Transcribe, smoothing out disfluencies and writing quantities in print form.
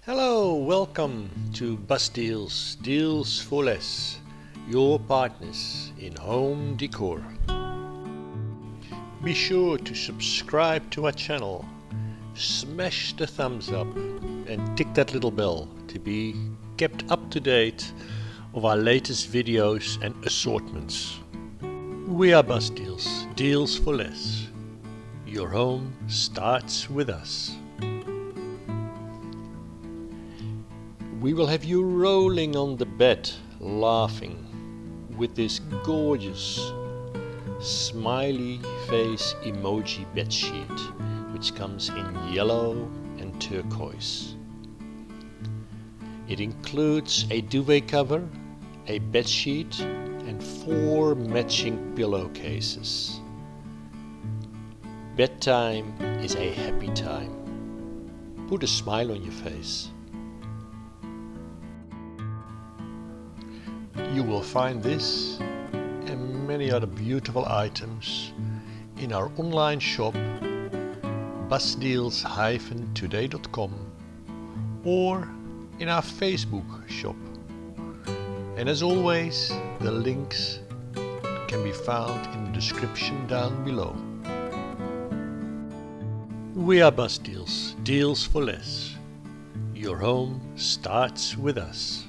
Hello, welcome to BusDeals, Deals for Less, your partners in home decor. Be sure to subscribe to our channel, smash the thumbs up and tick that little bell to be kept up to date of our latest videos and assortments. We are BusDeals, Deals for Less. Your home starts with us. We will have you rolling on the bed, laughing, with this gorgeous smiley face emoji bedsheet, which comes in yellow and turquoise. It includes a duvet cover, a bedsheet, and 4 matching pillowcases. Bedtime is a happy time. Put a smile on your face. You will find this and many other beautiful items in our online shop busdeals-today.com or in our Facebook shop. And as always, the links can be found in the description down below. We are BusDeals, Deals for Less. Your home starts with us.